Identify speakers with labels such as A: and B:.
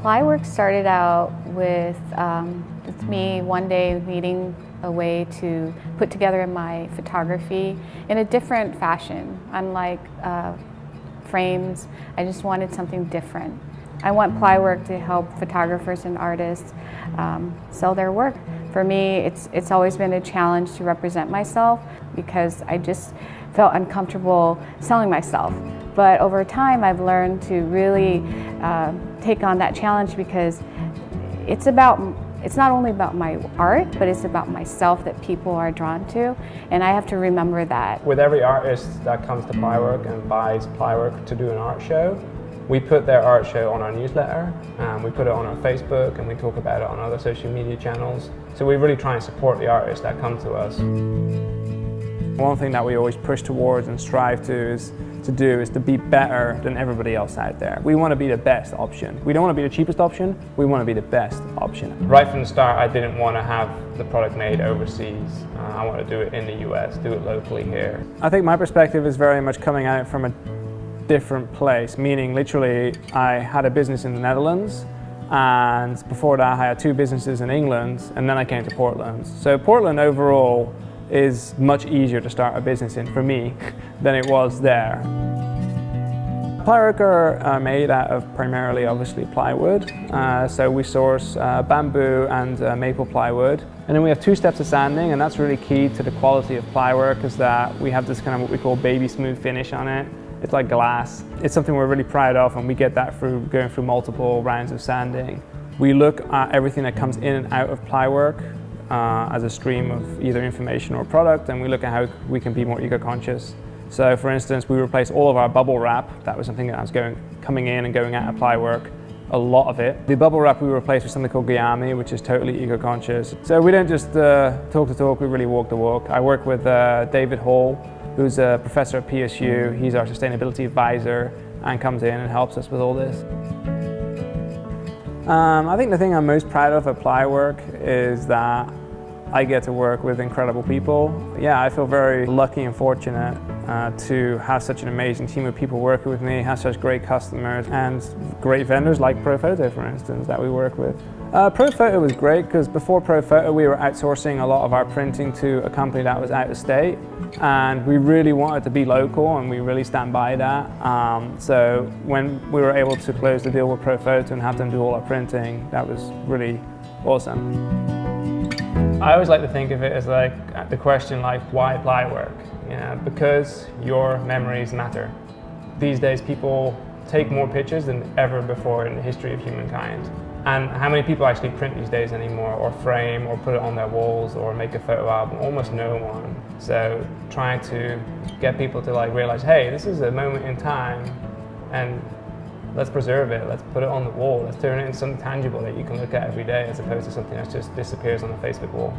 A: Plywerk started out with me one day needing a way to put together my photography in a different fashion. Unlike frames, I just wanted something different. I want Plywerk to help photographers and artists sell their work. For me, it's always been a challenge to represent myself because I just felt uncomfortable selling myself. But over time, I've learned to really take on that challenge because it's not only about my art, but it's about myself that people are drawn to, and I have to remember that.
B: With every artist that comes to Plywerk and buys Plywerk to do an art show, we put their art show on our newsletter, we put it on our Facebook, and we talk about it on other social media channels. So we really try and support the artists that come to us. One thing that we always push towards and strive to do is to be better than everybody else out there. We want to be the best option. We don't want to be the cheapest option, we want to be the best option. Right from the start, I didn't want to have the product made overseas. I want to do it in the US, do it locally here. I think my perspective is very much coming at it from a different place, meaning literally I had a business in the Netherlands, and before that I had 2 businesses in England, and then I came to Portland. So Portland overall is much easier to start a business in for me than it was there. Plywerk are made out of primarily obviously plywood, so we source bamboo and maple plywood, and then we have 2 steps of sanding, and that's really key to the quality of Plywerk, is that we have this kind of what we call baby smooth finish on it. It's like glass. It's something we're really proud of, and we get that through going through multiple rounds of sanding. We look at everything that comes in and out of Plywerk as a stream of either information or product, and we look at how we can be more eco-conscious. So for instance, we replaced all of our bubble wrap. That was something that was coming in and going out of Plywerk, a lot of it. The bubble wrap we replaced with something called Guyami, which is totally eco-conscious. So we don't just talk the talk, we really walk the walk. I work with David Hall, who's a professor at PSU. He's our sustainability advisor and comes in and helps us with all this. I think the thing I'm most proud of at Plywerk is that I get to work with incredible people. Yeah, I feel very lucky and fortunate to have such an amazing team of people working with me, have such great customers and great vendors like ProPhoto, for instance, that we work with. ProPhoto was great because before ProPhoto we were outsourcing a lot of our printing to a company that was out of state, and we really wanted to be local, and we really stand by that. So when we were able to close the deal with ProPhoto and have them do all our printing, that was really awesome. I always like to think of it as like the question like, why Plywerk? Because your memories matter. These days people take more pictures than ever before in the history of humankind. And how many people actually print these days anymore, or frame, or put it on their walls, or make a photo album? Almost no one. So trying to get people to realize, hey, this is a moment in time, and let's preserve it, let's put it on the wall, let's turn it into something tangible that you can look at every day, as opposed to something that just disappears on the Facebook wall.